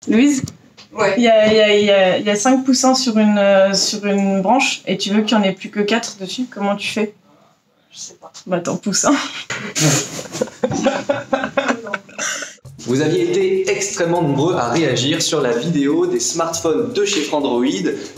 Louise? Ouais. Il y a 5 poussins sur une branche et tu veux qu'il n'y en ait plus que 4 dessus. Comment tu fais? Je sais pas. Bah t'en pousses un. Vous aviez été extrêmement nombreux à réagir sur la vidéo des smartphones de chez Frandroid.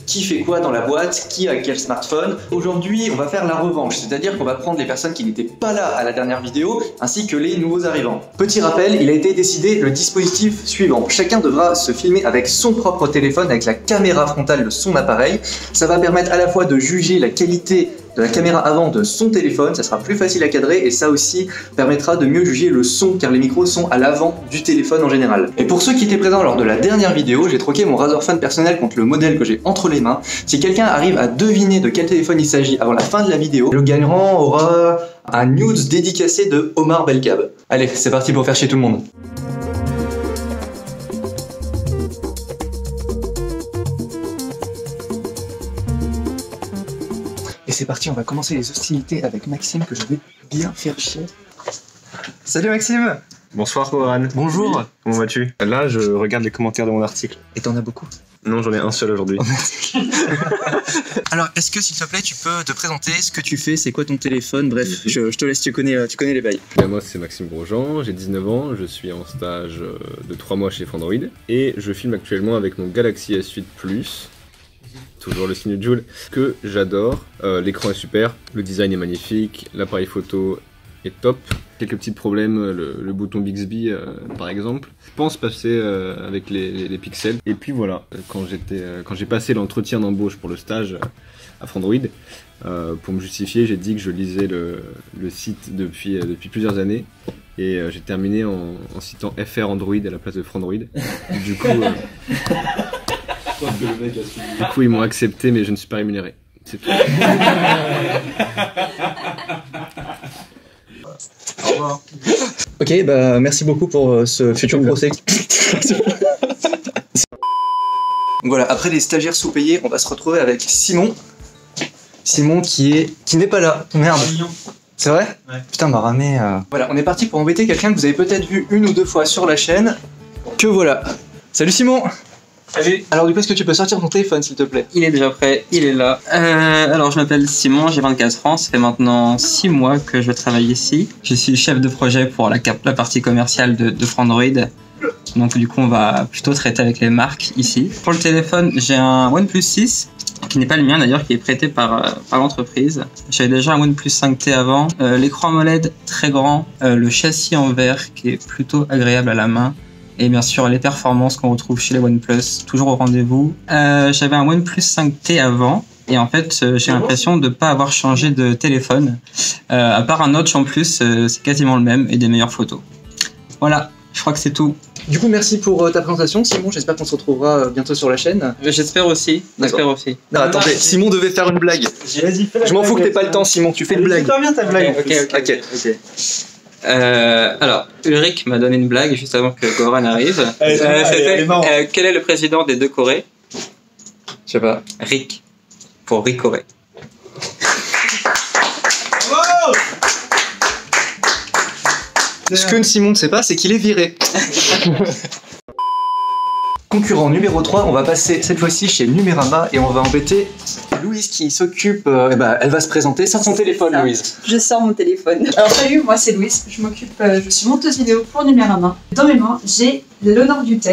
Qui fait quoi dans la boîte? Qui a quel smartphone? Aujourd'hui, on va faire la revanche, c'est-à-dire qu'on va prendre les personnes qui n'étaient pas là à la dernière vidéo, ainsi que les nouveaux arrivants. Petit rappel, il a été décidé le dispositif suivant. Chacun devra se filmer avec son propre téléphone, avec la caméra frontale de son appareil. Ça va permettre à la fois de juger la qualité de la caméra avant de son téléphone, ça sera plus facile à cadrer et ça aussi permettra de mieux juger le son car les micros sont à l'avant du téléphone en général. Et pour ceux qui étaient présents lors de la dernière vidéo, j'ai troqué mon Razer Phone personnel contre le modèle que j'ai entre les mains. Si quelqu'un arrive à deviner de quel téléphone il s'agit avant la fin de la vidéo, le gagnant aura un nude dédicacé de Omar Belkab. Allez, c'est parti pour faire chier tout le monde. Et c'est parti, on va commencer les hostilités avec Maxime que je vais bien faire chier. Salut Maxime! Bonsoir Goran. Bonjour! Oui. Comment vas-tu? Là, je regarde les commentaires de mon article. Et t'en as beaucoup? Non, j'en ai un seul aujourd'hui. Alors, est-ce que s'il te plaît, tu peux te présenter ce que tu fais, c'est quoi ton téléphone? Bref, je te laisse, tu connais les bails. Bien, moi, c'est Maxime Grosjean, j'ai 19 ans, je suis en stage de 3 mois chez Frandroid et je filme actuellement avec mon Galaxy S8 Plus. Toujours le signe Joule, que j'adore. L'écran est super, le design est magnifique, l'appareil photo est top. Quelques petits problèmes, le bouton Bixby par exemple. Je pense passer avec les pixels. Et puis voilà, quand j'ai passé l'entretien d'embauche pour le stage à Frandroid, pour me justifier, j'ai dit que je lisais le site depuis plusieurs années. Et j'ai terminé en citant FR Android à la place de Frandroid. Du coup, ils m'ont accepté, mais je ne suis pas rémunéré. C'est tout. Au revoir. Ok, bah merci beaucoup pour ce futur procès. Voilà, après les stagiaires sous-payés, on va se retrouver avec Simon. Simon qui n'est pas là. Merde. C'est vrai? Ouais. Putain, m'a ramé. Voilà, on est parti pour embêter quelqu'un que vous avez peut-être vu une ou deux fois sur la chaîne. Que voilà. Salut Simon! Salut. Alors du coup, est-ce que tu peux sortir ton téléphone s'il te plaît? Il est déjà prêt, il est là. Alors je m'appelle Simon, j'ai 24 ans, ça fait maintenant 6 mois que je travaille ici. Je suis chef de projet pour la partie commerciale de Frandroid. Donc du coup on va plutôt traiter avec les marques ici. Pour le téléphone, j'ai un OnePlus 6, qui n'est pas le mien d'ailleurs, qui est prêté par l'entreprise. J'avais déjà un OnePlus 5T avant. L'écran AMOLED très grand, le châssis en verre qui est plutôt agréable à la main. Et bien sûr, les performances qu'on retrouve chez les OnePlus, toujours au rendez-vous. J'avais un OnePlus 5T avant, et en fait, j'ai l'impression de ne pas avoir changé de téléphone. À part un notch en plus, c'est quasiment le même, et des meilleures photos. Voilà, je crois que c'est tout. Du coup, merci pour ta présentation, Simon. J'espère qu'on se retrouvera bientôt sur la chaîne. J'espère aussi. J'espère aussi. Non, attendez, Simon devait faire une blague. Je m'en fous que t'aies pas le temps, Simon. Tu fais une blague. Super bien ta blague. Ok. Alors, Ulrich m'a donné une blague juste avant que Goran arrive. Quel est le président des deux Corées? Je sais pas. Rick. Pour Rick Corée. Ce que Simon ne sait pas, c'est qu'il est viré. Concurrent numéro 3, on va passer cette fois-ci chez Numérama et on va embêter Louise qui s'occupe, elle va se présenter. Sors son téléphone, Louise. Je sors mon téléphone. Alors salut, moi c'est Louise, je suis monteuse vidéo pour Numérama. Dans mes mains, j'ai l'Honor du 10.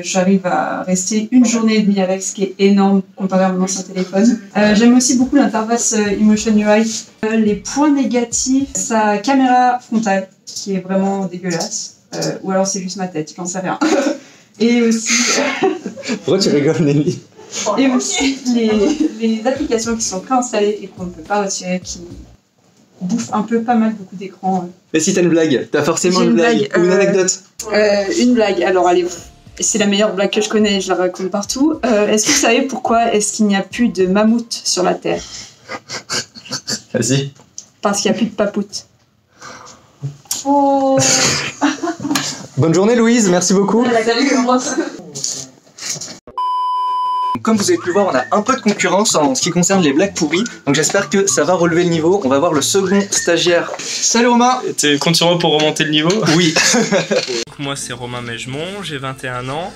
J'arrive à rester une journée et demie avec, ce qui est énorme comparé à mon ancien téléphone. J'aime aussi beaucoup l'interface Emotion UI. Les points négatifs, sa caméra frontale, qui est vraiment dégueulasse. Ou alors c'est juste ma tête, j'en sais rien. Et aussi... Pourquoi tu rigoles, Nelly? Et aussi les applications qui sont préinstallées et qu'on ne peut pas retirer, qui bouffent un peu pas mal beaucoup d'écran. Mais si t'as une blague, t'as forcément une blague ou une anecdote. Une blague, alors allez, c'est la meilleure blague que je connais, je la raconte partout. Est-ce que vous savez pourquoi est-ce qu'il n'y a plus de mammouth sur la Terre? Vas-y. Parce qu'il n'y a plus de papoute. Oh. Bonne journée Louise, merci beaucoup. Salut, comment ça? Comme vous avez pu voir, on a un peu de concurrence en ce qui concerne les blagues pourries, donc j'espère que ça va relever le niveau. On va voir le second stagiaire. Salut Romain. Tu comptes sur moi pour remonter le niveau? Oui. Moi c'est Romain Mègemont, j'ai 21 ans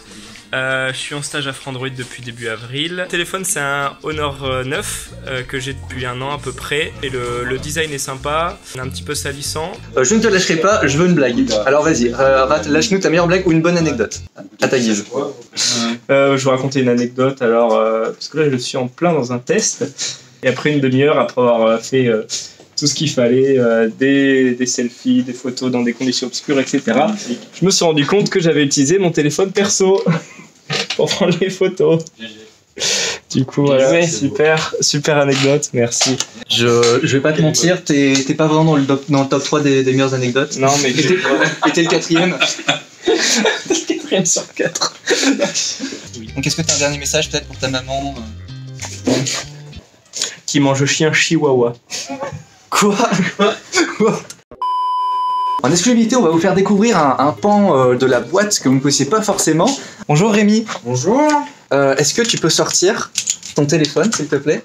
Je suis en stage à Frandroid depuis début avril. Le téléphone, c'est un Honor 9 que j'ai depuis un an à peu près. Et le design est sympa, un petit peu salissant. Je ne te lâcherai pas, je veux une blague. Alors vas-y, lâche-nous ta meilleure blague ou une bonne anecdote. À ta guise. Je vais raconter une anecdote. Alors, parce que là, je suis en plein dans un test. Et après une demi-heure, après avoir fait tout ce qu'il fallait, des selfies, des photos dans des conditions obscures, etc., je me suis rendu compte que j'avais utilisé mon téléphone perso pour prendre les photos. Du coup, voilà, super anecdote, merci. Je vais pas te mentir, t'es pas vraiment dans le top 3 des meilleures anecdotes. Non, mais t'es le quatrième. le quatrième sur 4. Donc est-ce que t'as un dernier message peut-être pour ta maman Qui mange chien chihuahua. Quoi? En exclusivité, on va vous faire découvrir un pan de la boîte que vous ne connaissez pas forcément. Bonjour Rémi. Bonjour. Est-ce que tu peux sortir ton téléphone, s'il te plaît?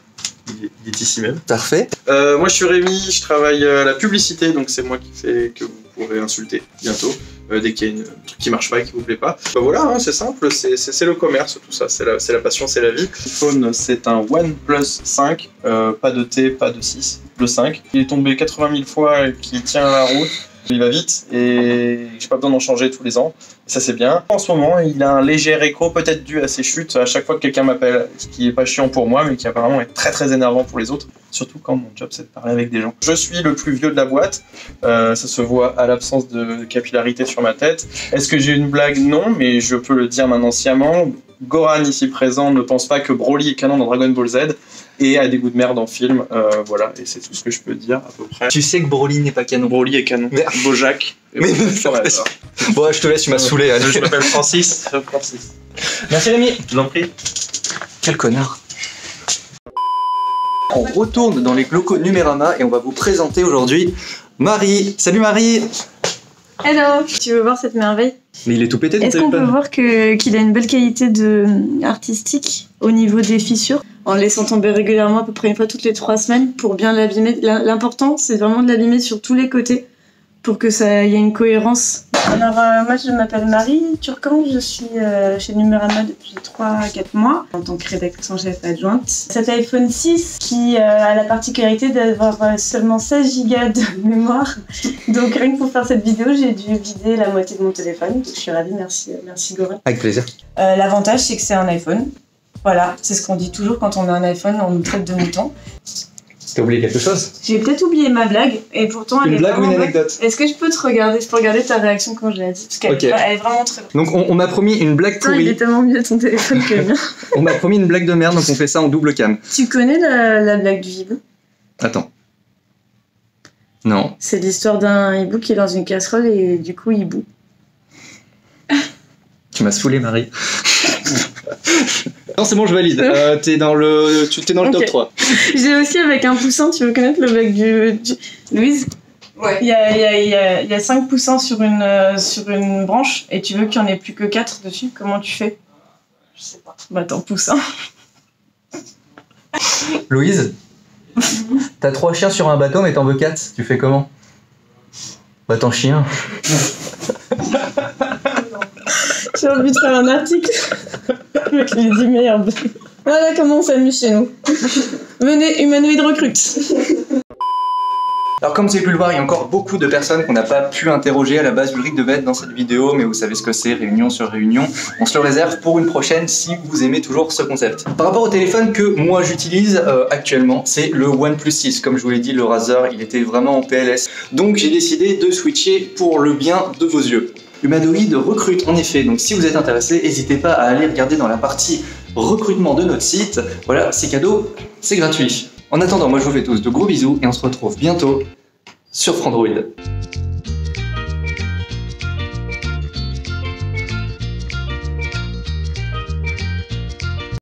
Il est ici même. Parfait. Moi je suis Rémi, je travaille à la publicité, donc c'est moi qui fais que vous pourrez insulter bientôt. Dès qu'il y a un truc qui marche pas et qui vous plaît pas. Bah voilà, hein, c'est simple, c'est le commerce, tout ça, c'est la passion, c'est la vie. L'iPhone, c'est un OnePlus 5, pas de T, pas de 6, le 5. Il est tombé 80 000 fois, qui tient la route. Il va vite et j'ai pas besoin d'en changer tous les ans. Et ça c'est bien. En ce moment, il a un léger écho, peut-être dû à ses chutes. À chaque fois que quelqu'un m'appelle, ce qui est pas chiant pour moi, mais qui apparemment est très très énervant pour les autres. Surtout quand mon job c'est de parler avec des gens. Je suis le plus vieux de la boîte. Ça se voit à l'absence de capillarité sur ma tête. Est-ce que j'ai une blague? Non, mais je peux le dire maintenant sciemment. Goran ici présent ne pense pas que Broly est canon dans Dragon Ball Z et a des goûts de merde en film, voilà, et c'est tout ce que je peux dire à peu près. Tu sais que Broly n'est pas canon. Broly est canon. Merde. Bojack. Mais bon, je te laisse, tu m'as saoulé. Allez. Je m'appelle Francis. Merci Rémi, je vous en prie. Quel connard. On retourne dans les locaux Numérama et on va vous présenter aujourd'hui Marie. Salut Marie. Hello. Tu veux voir cette merveille? Mais il est tout pété ton Est-ce qu'on téléphone. peut voir qu'il a une belle qualité artistique au niveau des fissures, en le laissant tomber régulièrement à peu près une fois toutes les 3 semaines pour bien l'abîmer. L'important, c'est vraiment de l'abîmer sur tous les côtés pour que ça y ait une cohérence. Alors, moi, je m'appelle Marie Turcan, je suis chez Numérama depuis 3-4 mois en tant que rédactrice en chef adjointe. Cet iPhone 6 qui a la particularité d'avoir seulement 16 Go de mémoire. Donc, rien que pour faire cette vidéo, j'ai dû vider la moitié de mon téléphone. Donc, je suis ravie, merci Goran. Avec plaisir. L'avantage, c'est que c'est un iPhone. Voilà, c'est ce qu'on dit toujours quand on a un iPhone, on nous traite de moutons. T'as oublié quelque chose? J'ai peut-être oublié ma blague, et pourtant elle Une est blague ou vraiment une bonne. anecdote? Est-ce que je peux te regarder? Je peux regarder ta réaction quand je l'ai dit, parce qu'elle Ok. elle est vraiment très bonne. Donc on m'a promis une blague Putain, il est pourrie. tellement mieux ton téléphone que le mien. On m'a promis une blague de merde, donc on fait ça en double cam. Tu connais la blague du hibou? Attends. Non. C'est l'histoire d'un hibou qui est dans une casserole et du coup il bout. Tu m'as saoulé Marie. Non c'est bon, je valide. T'es dans le top Ok. 3. J'ai aussi avec un poussin, tu veux connaître le blague du... Louise? Ouais. Il y a 5 poussins sur une branche et tu veux qu'il n'y en ait plus que 4 dessus. Comment tu fais? Je sais pas. Bah t'en pousses un. Louise, t'as 3 chiens sur un bateau mais t'en veux 4. Tu fais comment? Bah t'en chien. J'ai envie de faire un article avec les 10 meilleures blagues. Voilà comment on s'amuse chez nous. Venez, Humanoid recrute. Alors comme vous avez pu le voir, il y a encore beaucoup de personnes qu'on n'a pas pu interroger à la base. Ulrich devait être dans cette vidéo, mais vous savez ce que c'est, réunion sur réunion. On se le réserve pour une prochaine si vous aimez toujours ce concept. Par rapport au téléphone que moi j'utilise actuellement, c'est le OnePlus 6. Comme je vous l'ai dit, le Razer, il était vraiment en PLS. Donc j'ai décidé de switcher pour le bien de vos yeux. Humanoid recrute en effet, donc si vous êtes intéressé, n'hésitez pas à aller regarder dans la partie recrutement de notre site. Voilà, c'est cadeau, c'est gratuit. En attendant, moi je vous fais tous de gros bisous et on se retrouve bientôt sur Frandroid.